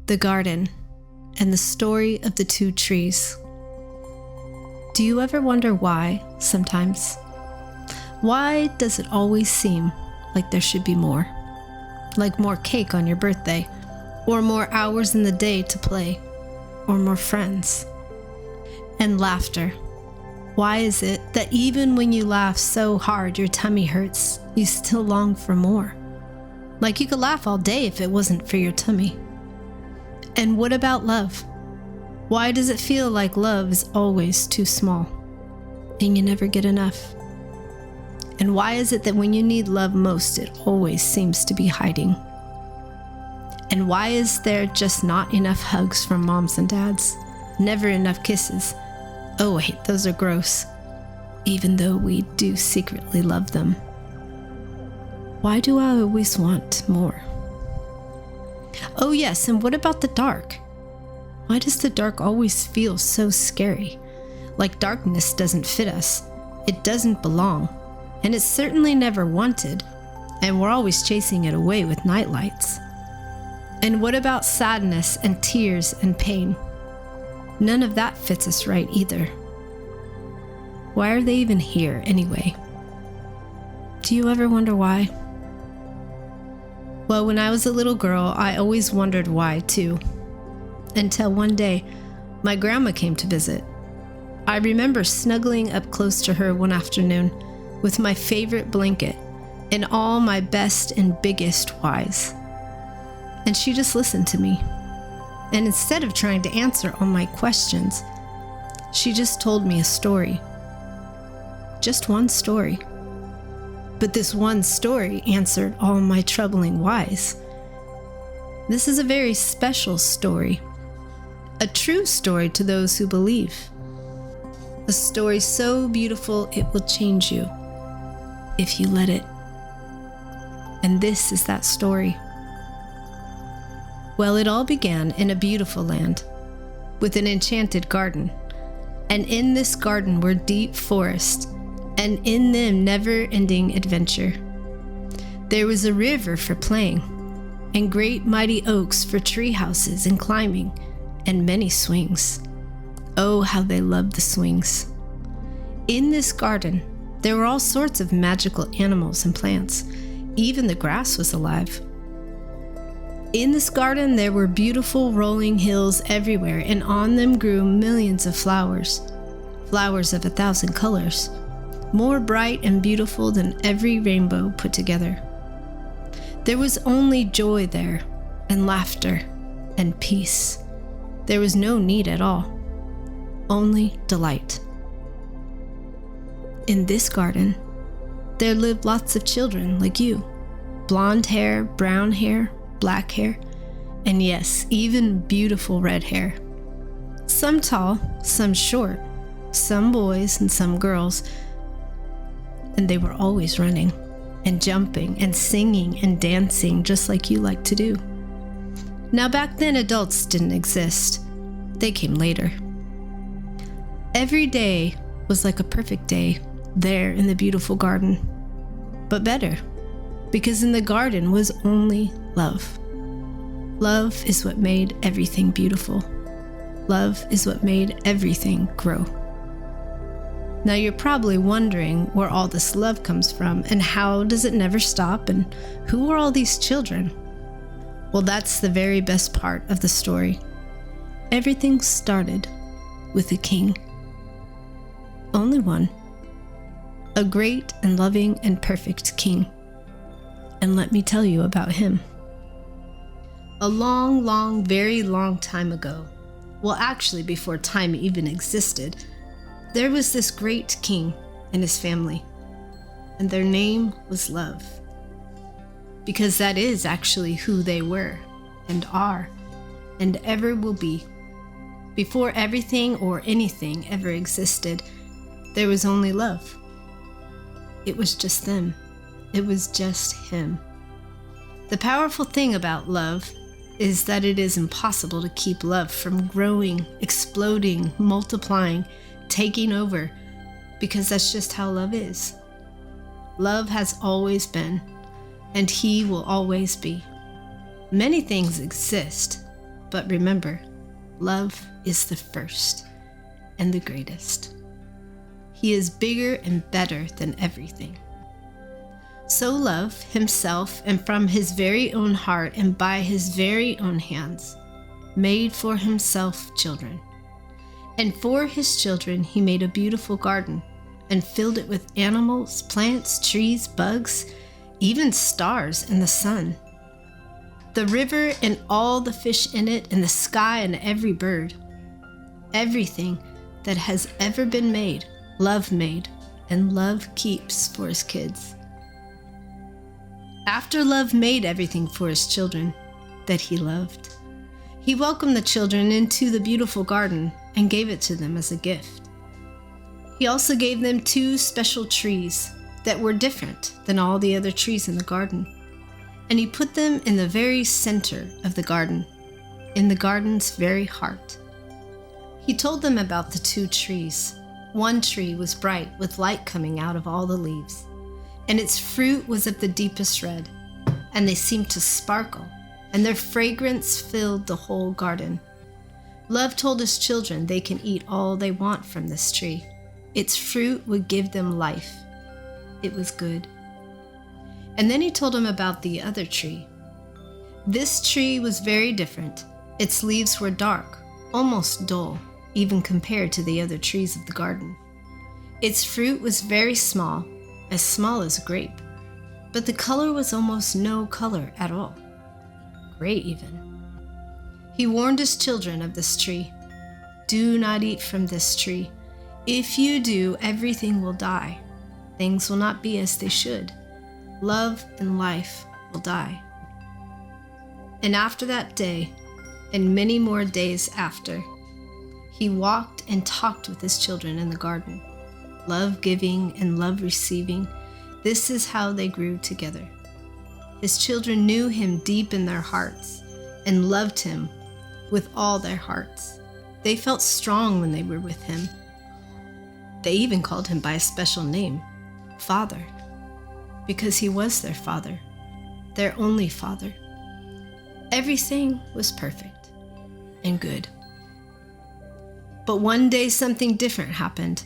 the garden, and the story of the two trees. Do you ever wonder why sometimes? Why does it always seem like there should be more? Like more cake on your birthday, or more hours in the day to play, or more friends. And laughter. Why is it that even when you laugh so hard your tummy hurts, you still long for more? Like you could laugh all day if it wasn't for your tummy. And what about love? Why does it feel like love is always too small, and you never get enough? And why is it that when you need love most, it always seems to be hiding? And why is there just not enough hugs from moms and dads? Never enough kisses? Oh wait, those are gross. Even though we do secretly love them. Why do I always want more? Oh yes, and what about the dark? Why does the dark always feel so scary? Like darkness doesn't fit us. It doesn't belong. And it's certainly never wanted. And we're always chasing it away with nightlights. And what about sadness and tears and pain? None of that fits us right either. Why are they even here anyway? Do you ever wonder why? Well, when I was a little girl, I always wondered why too. Until one day, my grandma came to visit. I remember snuggling up close to her one afternoon with my favorite blanket and all my best and biggest whys. And she just listened to me. And instead of trying to answer all my questions, she just told me a story. Just one story. But this one story answered all my troubling whys. This is a very special story. A true story to those who believe. A story so beautiful it will change you if you let it. And this is that story. Well, it all began in a beautiful land with an enchanted garden. And in this garden were deep forests, and in them never-ending adventure. There was a river for playing, and great mighty oaks for tree houses and climbing, and many swings. Oh, how they loved the swings. In this garden, there were all sorts of magical animals and plants. Even the grass was alive. In this garden, there were beautiful rolling hills everywhere, and on them grew millions of flowers. Flowers of 1,000 colors, more bright and beautiful than every rainbow put together. There was only joy there, and laughter, and peace. There was no need at all, only delight. In this garden, there lived lots of children like you. Blonde hair, brown hair, black hair, and yes, even beautiful red hair. Some tall, some short, some boys and some girls. And they were always running and jumping and singing and dancing just like you like to do. Now back then adults didn't exist. They came later. Every day was like a perfect day there in the beautiful garden. But better, because in the garden was only love. Love is what made everything beautiful. Love is what made everything grow. Now you're probably wondering where all this love comes from and how does it never stop and who are all these children? Well, that's the very best part of the story. Everything started with a king. Only one. A great and loving and perfect king. And let me tell you about him. A long, very long time ago, well actually before time even existed, there was this great king and his family, and their name was Love. Because that is actually who they were, and are, and ever will be. Before everything or anything ever existed, there was only love. It was just them. It was just him. The powerful thing about love is that it is impossible to keep love from growing, exploding, multiplying, taking over, because that's just how love is. Love has always been, and he will always be. Many things exist, But remember, love is the first and the greatest. He is bigger and better than everything. So love himself, and from his very own heart and by his very own hands, made for himself children. And for his children he made a beautiful garden and filled it with animals, plants, trees, bugs, even stars and the sun. The river and all the fish in it, and the sky and every bird. Everything that has ever been made, love made, and love keeps for his kids. After love made everything for his children that he loved, he welcomed the children into the beautiful garden and gave it to them as a gift. He also gave them 2 special trees that were different than all the other trees in the garden. And he put them in the very center of the garden, in the garden's very heart. He told them about the 2 trees. One tree was bright with light coming out of all the leaves, and its fruit was of the deepest red, and they seemed to sparkle, and their fragrance filled the whole garden. Love told his children they can eat all they want from this tree. Its fruit would give them life. It was good. And then he told them about the other tree. This tree was very different. Its leaves were dark, almost dull, even compared to the other trees of the garden. Its fruit was very small as a grape, but the color was almost no color at all. Gray even. He warned his children of this tree. Do not eat from this tree. If you do, everything will die. Things will not be as they should. Love and life will die. And after that day, and many more days after, he walked and talked with his children in the garden. Love giving and love receiving, this is how they grew together. His children knew him deep in their hearts and loved him with all their hearts. They felt strong when they were with him. They even called him by a special name, Father, because he was their father, their only father. Everything was perfect and good. But one day something different happened.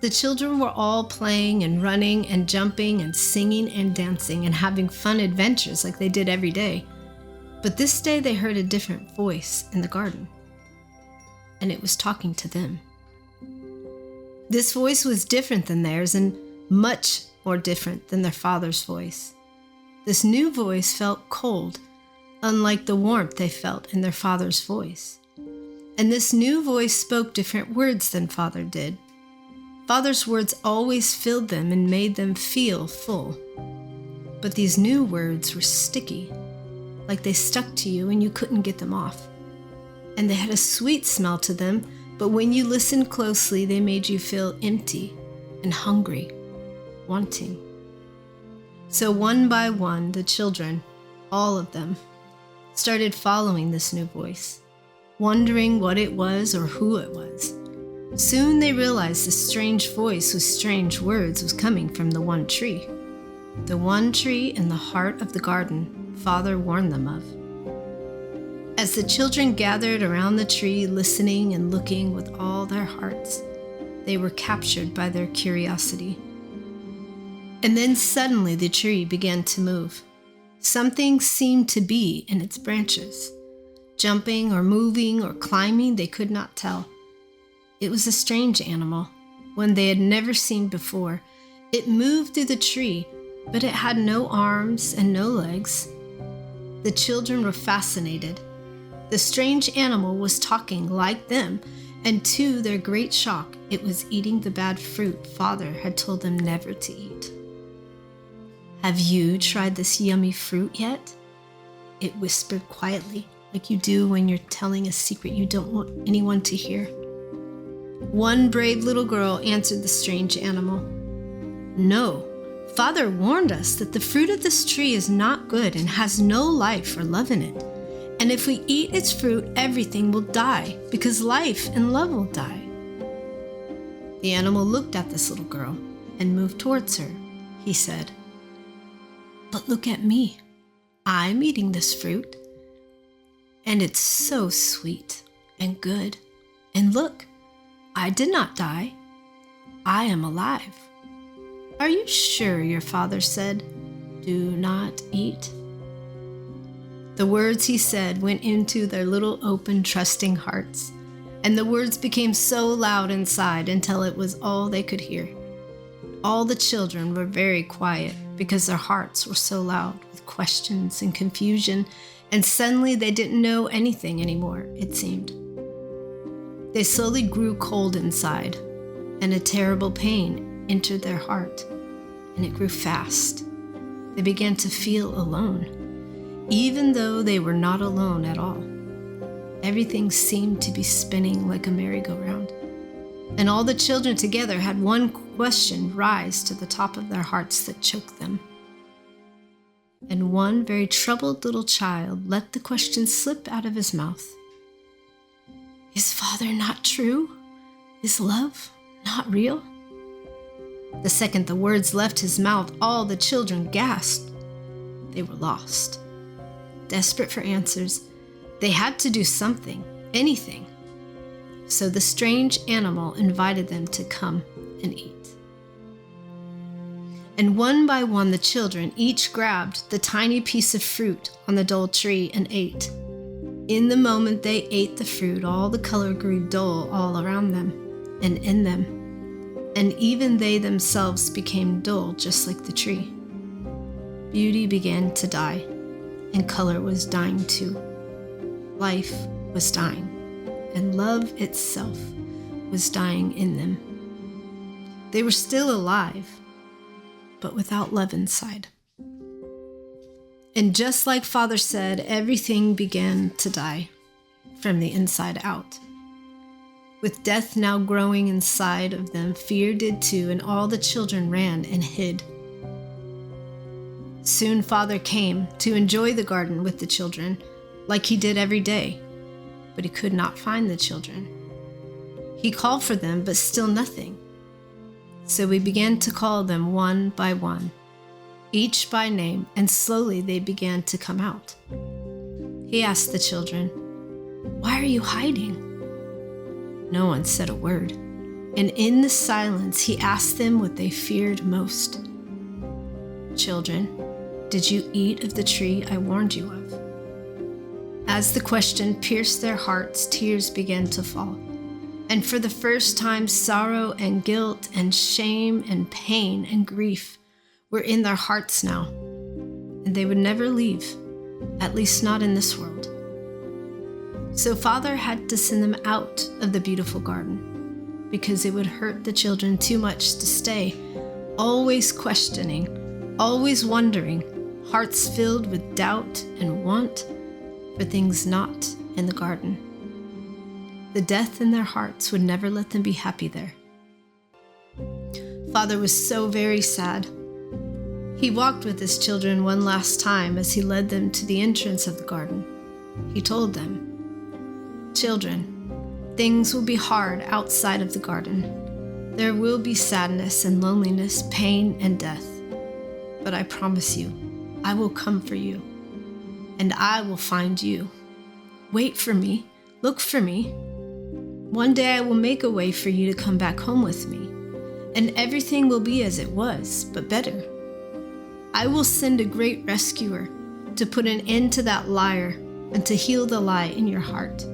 The children were all playing and running and jumping and singing and dancing and having fun adventures like they did every day. But this day they heard a different voice in the garden, and it was talking to them. This voice was different than theirs and much more different than their father's voice. This new voice felt cold, unlike the warmth they felt in their father's voice. And this new voice spoke different words than Father did. Father's words always filled them and made them feel full. But these new words were sticky, like they stuck to you and you couldn't get them off. And they had a sweet smell to them, but when you listened closely, they made you feel empty and hungry, wanting. So one by one, the children, all of them, started following this new voice, wondering what it was or who it was. Soon they realized the strange voice with strange words was coming from the one tree in the heart of the garden Father warned them of. As the children gathered around the tree, listening and looking with all their hearts, they were captured by their curiosity. And then suddenly the tree began to move. Something seemed to be in its branches, jumping or moving or climbing, they could not tell. It was a strange animal, one they had never seen before. It moved through the tree, but it had no arms and no legs. The children were fascinated. The strange animal was talking like them, and to their great shock, it was eating the bad fruit Father had told them never to eat. Have you tried this yummy fruit yet? It whispered quietly, like you do when you're telling a secret you don't want anyone to hear. One brave little girl answered the strange animal. No, Father warned us that the fruit of this tree is not good and has no life or love in it. And if we eat its fruit, everything will die, because life and love will die. The animal looked at this little girl and moved towards her. He said, "But look at me. I'm eating this fruit." And it's so sweet and good. And look, I did not die. I am alive. Are you sure your father said, 'Do not eat'?" The words he said went into their little open, trusting hearts, and the words became so loud inside until it was all they could hear. All the children were very quiet because their hearts were so loud with questions and confusion, and suddenly they didn't know anything anymore, it seemed. They slowly grew cold inside, and a terrible pain entered their heart, and it grew fast. They began to feel alone, even though they were not alone at all. Everything seemed to be spinning like a merry-go-round, and all the children together had one question rise to the top of their hearts that choked them. And one very troubled little child let the question slip out of his mouth. "Is Father not true? Is love not real?" The second the words left his mouth, all the children gasped. They were lost. Desperate for answers, they had to do something, anything. So the strange animal invited them to come and eat. And one by one the children each grabbed the tiny piece of fruit on the dull tree and ate. In the moment they ate the fruit, all the color grew dull all around them and in them, and even they themselves became dull just like the tree. Beauty began to die, and color was dying too. Life was dying, and love itself was dying in them. They were still alive, but without love inside. And just like Father said, everything began to die from the inside out. With death now growing inside of them, fear did too, and all the children ran and hid. Soon Father came to enjoy the garden with the children, like he did every day, but he could not find the children. He called for them, but still nothing. So we began to call them one by one, each by name, and slowly they began to come out. He asked the children, "Why are you hiding?" No one said a word, and in the silence he asked them what they feared most. "Children, did you eat of the tree I warned you of?" As the question pierced their hearts, tears began to fall. And for the first time, sorrow and guilt and shame and pain and grief were in their hearts now, and they would never leave, at least not in this world. So Father had to send them out of the beautiful garden, because it would hurt the children too much to stay, always questioning, always wondering, hearts filled with doubt and want for things not in the garden. The death in their hearts would never let them be happy there. Father was so very sad. He walked with his children one last time as he led them to the entrance of the garden. He told them, "Children, things will be hard outside of the garden. There will be sadness and loneliness, pain and death. But I promise you, I will come for you, and I will find you. Wait for me, look for me. One day I will make a way for you to come back home with me, and everything will be as it was, but better. I will send a great rescuer to put an end to that liar and to heal the lie in your heart.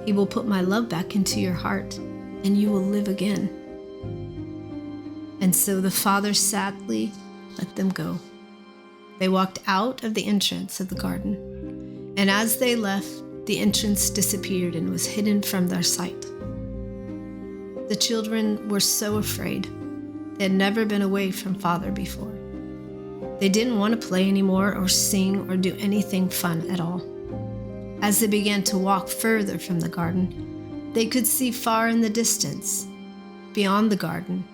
He will put my love back into your heart, and you will live again." And so the Father sadly let them go. They walked out of the entrance of the garden, and as they left, the entrance disappeared and was hidden from their sight. The children were so afraid. They had never been away from Father before. They didn't want to play anymore or sing or do anything fun at all. As they began to walk further from the garden, they could see far in the distance, beyond the garden,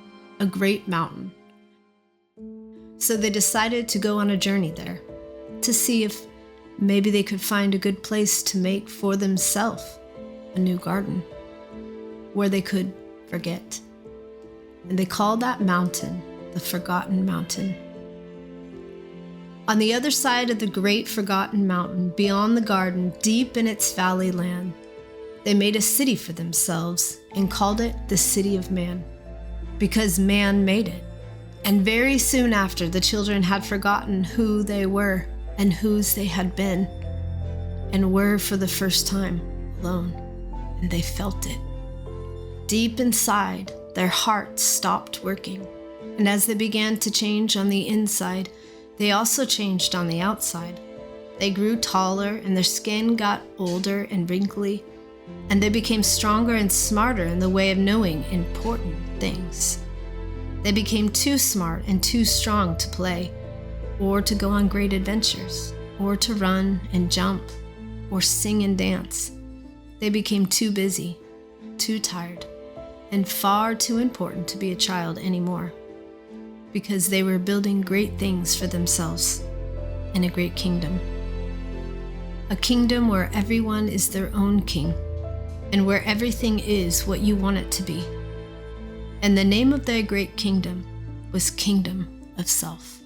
a great mountain. So they decided to go on a journey there, to see if maybe they could find a good place to make for themselves a new garden, where they could forget. And they called that mountain the Forgotten Mountain. On the other side of the great forgotten mountain, beyond the garden, deep in its valley land, they made a city for themselves and called it the City of Man, because man made it. And very soon after, the children had forgotten who they were and whose they had been, and were for the first time alone, and they felt it. Deep inside, their hearts stopped working, and as they began to change on the inside, they also changed on the outside. They grew taller, and their skin got older and wrinkly, and they became stronger and smarter in the way of knowing important things. They became too smart and too strong to play, or to go on great adventures, or to run and jump, or sing and dance. They became too busy, too tired, and far too important to be a child anymore, because they were building great things for themselves in a great kingdom. A kingdom where everyone is their own king, and where everything is what you want it to be. And the name of their great kingdom was Kingdom of Self.